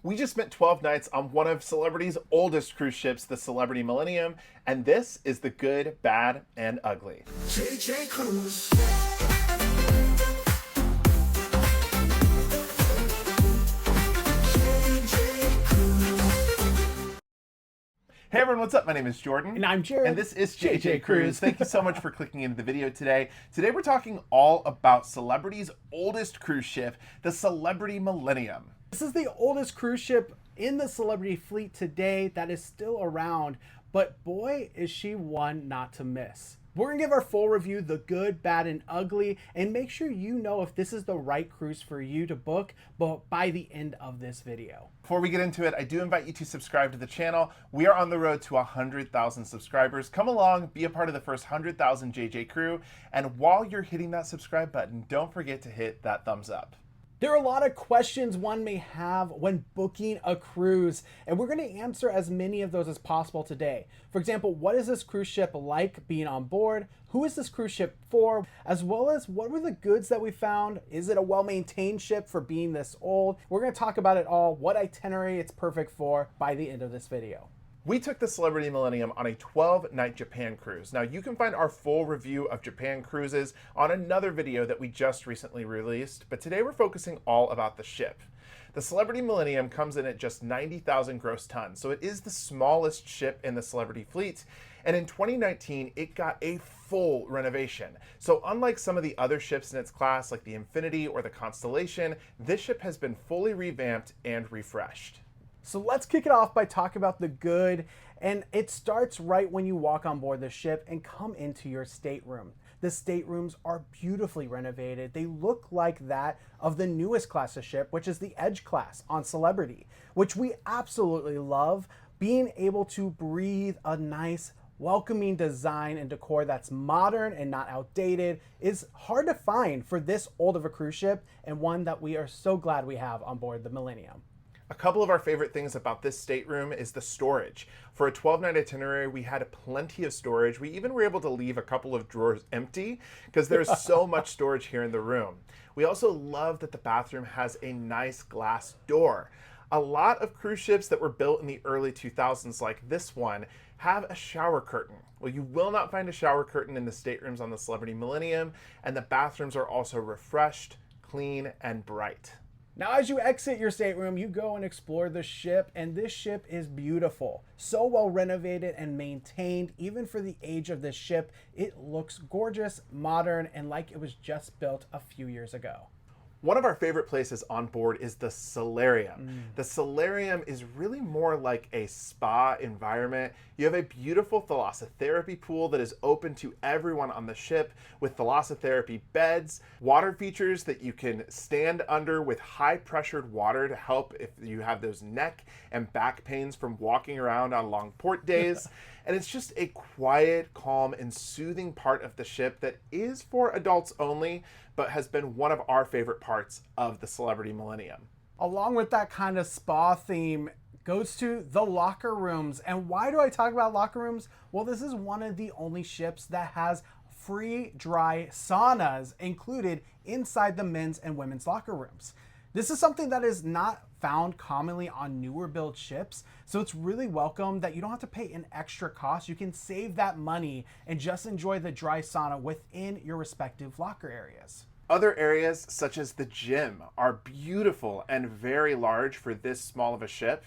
We just spent 12 nights on one of Celebrity's oldest cruise ships, the Celebrity Millennium, and this is the good, bad, and ugly. JJ Cruise. Hey everyone, what's up? My name is Jordan. And I'm Jared. And this is JJ Cruise. Thank you so much for clicking into the video today. Today we're talking all about Celebrity's oldest cruise ship, the Celebrity Millennium. This is the oldest cruise ship in the Celebrity fleet today that is still around, but boy, is she one not to miss. We're gonna give our full review, the good, bad, and ugly, and make sure you know if this is the right cruise for you to book by the end of this video. Before we get into it, I do invite you to subscribe to the channel. We are on the road to 100,000 subscribers. Come along, be a part of the first 100,000 JJ crew, and while you're hitting that subscribe button, don't forget to hit that thumbs up. There are a lot of questions one may have when booking a cruise, and we're going to answer as many of those as possible today. For example, what is this cruise ship like being on board? Who is this cruise ship for? As well as what were the goods that we found? Is it a well-maintained ship for being this old? We're going to talk about it all, what itinerary it's perfect for by the end of this video. We took the Celebrity Millennium on a 12-night Japan cruise. Now you can find our full review of Japan cruises on another video that we just recently released, but today we're focusing all about the ship. The Celebrity Millennium comes in at just 90,000 gross tons, so it is the smallest ship in the Celebrity fleet, and in 2019 it got a full renovation. So unlike some of the other ships in its class like the Infinity or the Constellation, this ship has been fully revamped and refreshed. So let's kick it off by talking about the good, and it starts right when you walk on board the ship and come into your stateroom. The staterooms are beautifully renovated. They look like that of the newest class of ship, which is the Edge class on Celebrity, which we absolutely love. Being able to breathe a nice, welcoming design and decor that's modern and not outdated is hard to find for this old of a cruise ship, and one that we are so glad we have on board the Millennium. A couple of our favorite things about this stateroom is the storage. For a 12-night itinerary, we had plenty of storage. We even were able to leave a couple of drawers empty because there's so much storage here in the room. We also love that the bathroom has a nice glass door. A lot of cruise ships that were built in the early 2000s, like this one, have a shower curtain. Well, you will not find a shower curtain in the staterooms on the Celebrity Millennium, and the bathrooms are also refreshed, clean, and bright. Now, as you exit your stateroom, you go and explore the ship, and this ship is beautiful. So well renovated and maintained. Even for the age of this ship, it looks gorgeous, modern, and like it was just built a few years ago. One of our favorite places on board is the Solarium. The Solarium is really more like a spa environment. You have a beautiful thalassotherapy pool that is open to everyone on the ship with thalassotherapy beds, water features that you can stand under with high pressured water to help if you have those neck and back pains from walking around on long port days. And it's just a quiet, calm, and soothing part of the ship that is for adults only, but has been one of our favorite parts of the Celebrity Millennium. Along with that kind of spa theme goes to the locker rooms. And why do I talk about locker rooms? Well, this is one of the only ships that has free dry saunas included inside the men's and women's locker rooms. This is something that is not found commonly on newer build ships, so it's really welcome that you don't have to pay an extra cost. You can save that money and just enjoy the dry sauna within your respective locker areas. Other areas, such as the gym, are beautiful and very large for this small of a ship.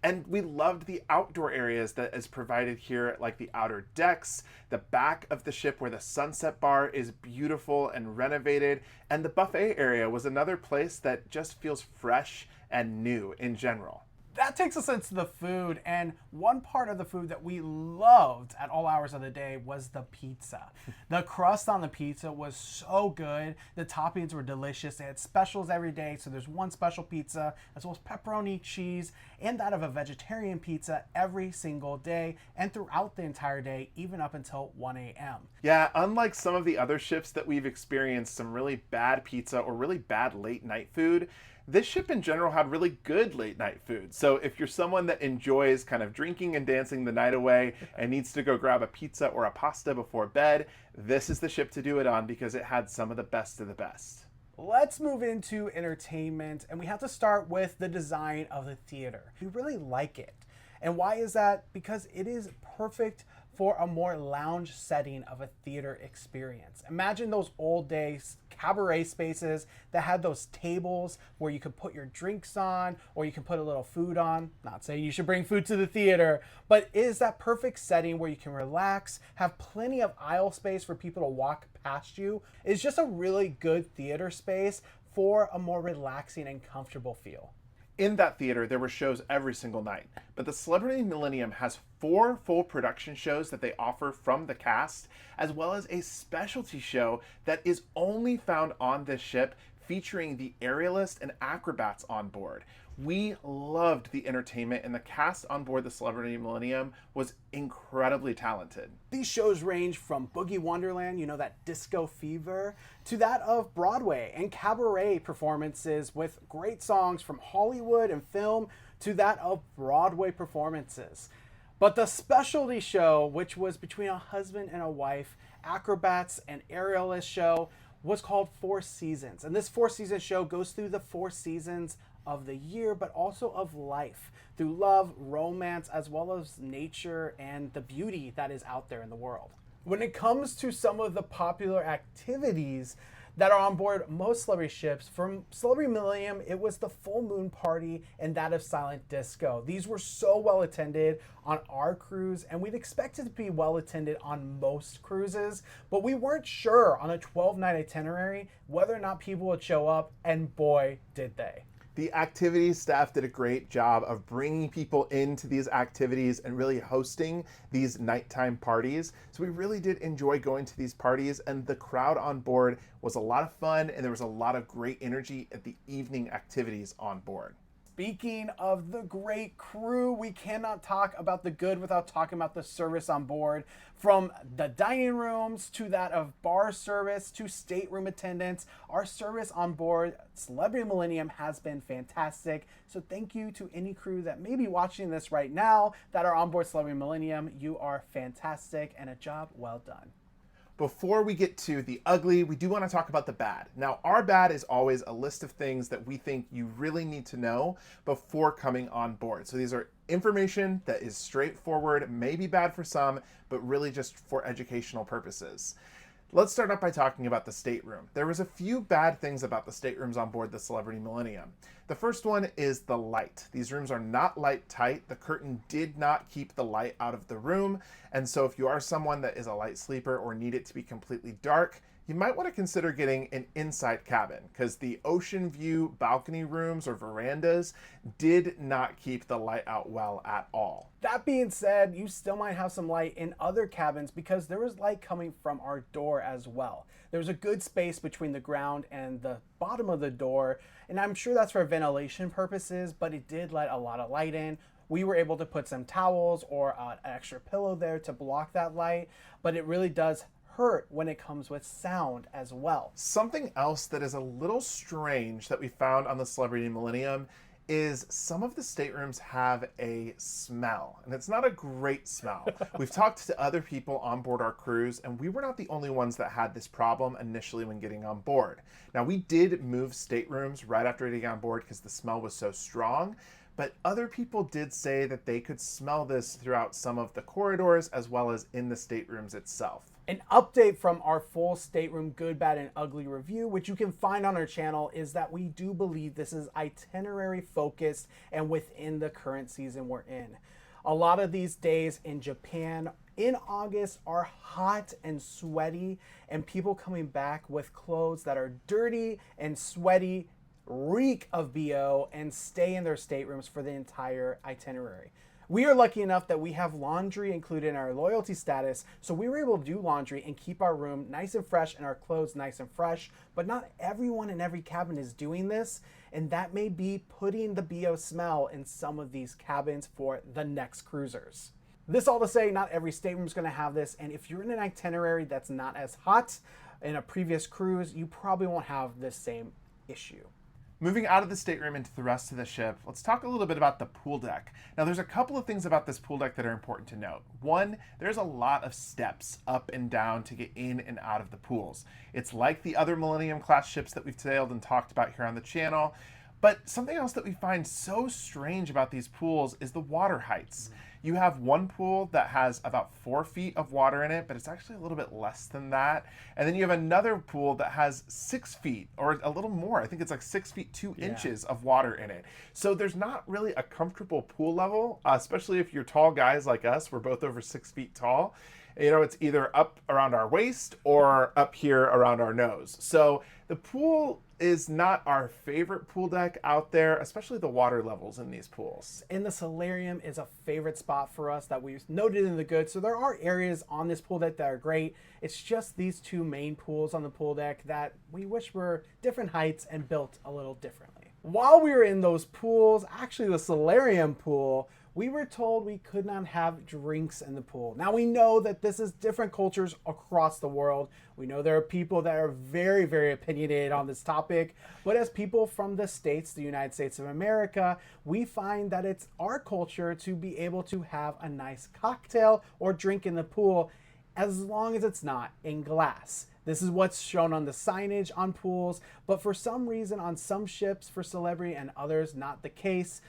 And we loved the outdoor areas that is provided here, like the outer decks, the back of the ship where the sunset bar is beautiful and renovated, and the buffet area was another place that just feels fresh and new in general. That takes us into the food, and one part of the food that we loved at all hours of the day was the pizza. The crust on the pizza was so good. The toppings were delicious. They had specials every day, so there's one special pizza, as well as pepperoni, cheese, and that of a vegetarian pizza every single day, and throughout the entire day, even up until 1 a.m. Yeah, unlike some of the other ships that we've experienced some really bad pizza or really bad late night food, this ship in general had really good late night food. So if you're someone that enjoys kind of drinking and dancing the night away and needs to go grab a pizza or a pasta before bed, this is the ship to do it on because it had some of the best of the best. Let's move into entertainment, and we have to start with the design of the theater. We really like it. And why is that? Because it is perfect for a more lounge setting of a theater experience. Imagine those old days cabaret spaces that had those tables where you could put your drinks on or you can put a little food on. Not saying you should bring food to the theater, but it is that perfect setting where you can relax, have plenty of aisle space for people to walk past you. It's just a really good theater space for a more relaxing and comfortable feel. In that theater, there were shows every single night, but the Celebrity Millennium has 4 full production shows that they offer from the cast, as well as a specialty show that is only found on this ship featuring the aerialists and acrobats on board. We loved the entertainment, and the cast on board the Celebrity Millennium was incredibly talented. These shows range from Boogie Wonderland, you know, that disco fever, to that of Broadway and cabaret performances with great songs from Hollywood and film, to that of Broadway performances. But the specialty show, which was between a husband and a wife, acrobats and aerialist show, was called Four Seasons. And this 4-season show goes through the 4 seasons of the year, but also of life, through love, romance, as well as nature and the beauty that is out there in the world. When it comes to some of the popular activities that are on board most celebrity ships, from Celebrity Millennium, it was the full moon party and that of silent disco. These were so well attended on our cruise, and we'd expect it to be well attended on most cruises, but we weren't sure on a 12-night itinerary whether or not people would show up, and boy, did they. The activities staff did a great job of bringing people into these activities and really hosting these nighttime parties. So we really did enjoy going to these parties, and the crowd on board was a lot of fun, and there was a lot of great energy at the evening activities on board. Speaking of the great crew, we cannot talk about the good without talking about the service on board. From the dining rooms to that of bar service to stateroom attendants, our service on board Celebrity Millennium has been fantastic. So thank you to any crew that may be watching this right now that are on board Celebrity Millennium. You are fantastic and a job well done. Before we get to the ugly, we do want to talk about the bad. Now, our bad is always a list of things that we think you really need to know before coming on board. So these are information that is straightforward, may be bad for some, but really just for educational purposes. Let's start off by talking about the stateroom. There was a few bad things about the staterooms on board the Celebrity Millennium. The first one is the light. These rooms are not light tight. The curtain did not keep the light out of the room. And so if you are someone that is a light sleeper or need it to be completely dark, you might want to consider getting an inside cabin, because the ocean view balcony rooms or verandas did not keep the light out well at all. That being said, you still might have some light in other cabins because there was light coming from our door as well. There was a good space between the ground and the bottom of the door, and I'm sure that's for ventilation purposes, but it did let a lot of light in. We were able to put some towels or an extra pillow there to block that light, but it really does hurt when it comes with sound as well. Something else that is a little strange that we found on the Celebrity Millennium is some of the staterooms have a smell, and it's not a great smell. We've talked to other people on board our cruise, and we were not the only ones that had this problem initially when getting on board. Now, we did move staterooms right after getting on board because the smell was so strong, but other people did say that they could smell this throughout some of the corridors as well as in the staterooms itself. An update from our full stateroom good, bad, and ugly review, which you can find on our channel, is that we do believe this is itinerary focused and within the current season we're in. A lot of these days in Japan in August are hot and sweaty, and people coming back with clothes that are dirty and sweaty, reek of BO, and stay in their staterooms for the entire itinerary. We are lucky enough that we have laundry included in our loyalty status, so we were able to do laundry and keep our room nice and fresh and our clothes nice and fresh, but not everyone in every cabin is doing this, and that may be putting the BO smell in some of these cabins for the next cruisers. This all to say, not every stateroom is going to have this, and if you're in an itinerary that's not as hot in a previous cruise, you probably won't have this same issue. Moving out of the stateroom into the rest of the ship, let's talk a little bit about the pool deck. Now, there's a couple of things about this pool deck that are important to note. One, there's a lot of steps up and down to get in and out of the pools. It's like the other Millennium class ships that we've sailed and talked about here on the channel. But something else that we find so strange about these pools is the water heights. You have one pool that has about 4 feet of water in it, but it's actually a little bit less than that. And then you have another pool that has 6 feet or a little more. I think it's like 6 feet 2 inches of water in it. So there's not really a comfortable pool level, especially if you're tall guys like us. We're both over 6 feet tall. You know, it's either up around our waist or up here around our nose. So the pool is not our favorite pool deck out there, especially the water levels in these pools. And the Solarium is a favorite spot for us that we've noted in the good. So there are areas on this pool deck that are great. It's just these two main pools on the pool deck that we wish were different heights and built a little differently. While we were in those pools, actually the Solarium pool, we were told we could not have drinks in the pool. Now we know that this is different cultures across the world. We know there are people that are very, very opinionated on this topic, but as people from the States, the United States of America, we find that it's our culture to be able to have a nice cocktail or drink in the pool as long as it's not in glass. This is what's shown on the signage on pools, but for some reason on some ships for Celebrity and others not the case.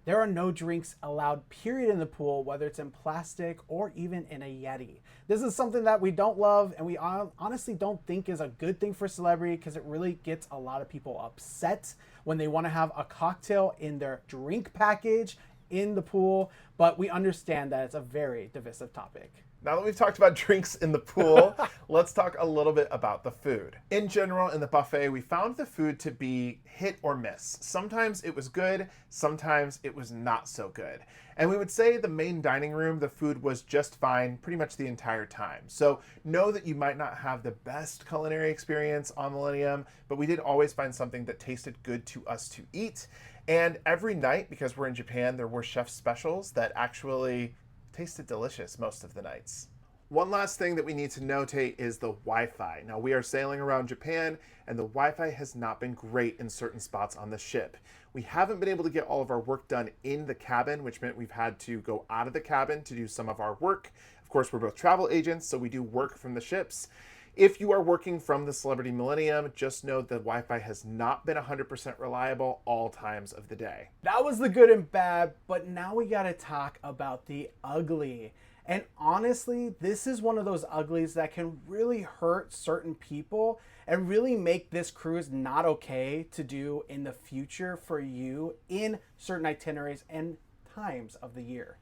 There are no drinks allowed, period, in the pool, whether it's in plastic or even in a Yeti. This is something that we don't love and we honestly don't think is a good thing for Celebrity because it really gets a lot of people upset when they want to have a cocktail in their drink package in the pool, but we understand that it's a very divisive topic. Now that we've talked about drinks in the pool, let's talk a little bit about the food. In general, in the buffet, we found the food to be hit or miss. Sometimes it was good, sometimes it was not so good. And we would say the main dining room, the food was just fine pretty much the entire time. So know that you might not have the best culinary experience on Millennium, but we did always find something that tasted good to us to eat. And every night, because we're in Japan, there were chef specials that actually tasted delicious most of the nights. One last thing that we need to notate is the Wi-Fi. Now we are sailing around Japan and the Wi-Fi has not been great in certain spots on the ship. We haven't been able to get all of our work done in the cabin, which meant we've had to go out of the cabin to do some of our work. Of course, we're both travel agents, so we do work from the ships. If you are working from the Celebrity Millennium, just know the Wi-Fi has not been 100% reliable all times of the day. That was the good and bad, but now we gotta talk about the ugly. And honestly, this is one of those uglies that can really hurt certain people and really make this cruise not okay to do in the future for you in certain itineraries and times of the year.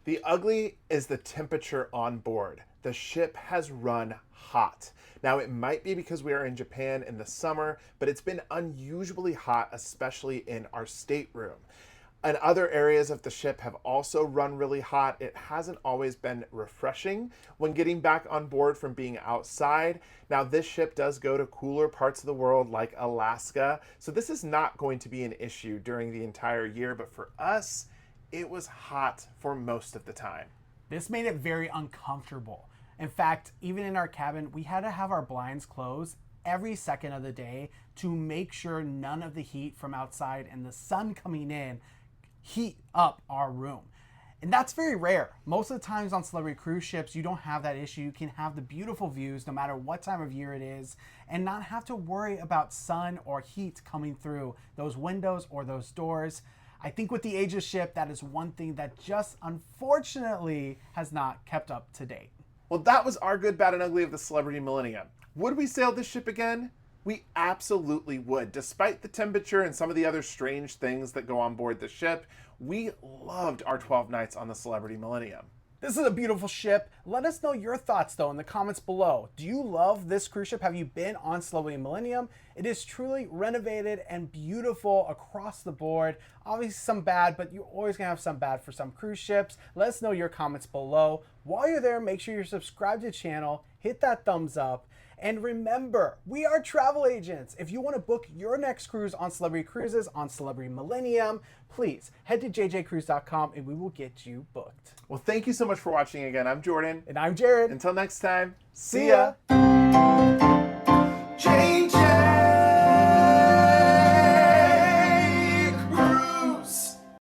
The ugly is the temperature on board. The ship has run hot. Now it might be because we are in Japan in the summer, but it's been unusually hot, especially in our stateroom. And other areas of the ship have also run really hot. It hasn't always been refreshing when getting back on board from being outside. Now this ship does go to cooler parts of the world like Alaska, so this is not going to be an issue during the entire year, but for us, it was hot for most of the time. This made it very uncomfortable. In fact, even in our cabin, we had to have our blinds closed every second of the day to make sure none of the heat from outside and the sun coming in heat up our room. And that's very rare. Most of the times on Celebrity cruise ships, you don't have that issue. You can have the beautiful views no matter what time of year it is and not have to worry about sun or heat coming through those windows or those doors. I think with the age of ship, that is one thing that just unfortunately has not kept up to date. Well, that was our good, bad, and ugly of the Celebrity Millennium. Would we sail this ship again? We absolutely would. Despite the temperature and some of the other strange things that go on board the ship, we loved our 12 nights on the Celebrity Millennium. This is a beautiful ship. Let us know your thoughts though in the comments below. Do you love this cruise ship? Have you been on Celebrity Millennium? It is truly renovated and beautiful across the board. Obviously some bad, but you're always gonna have some bad for some cruise ships. Let us know your comments below. While you're there, make sure you're subscribed to the channel, hit that thumbs up, and remember, we are travel agents. If you want to book your next cruise on Celebrity Cruises, on Celebrity Millennium, please head to jjcruise.com and we will get you booked. Well, thank you so much for watching again. I'm Jordan. And I'm Jared. Until next time, See ya.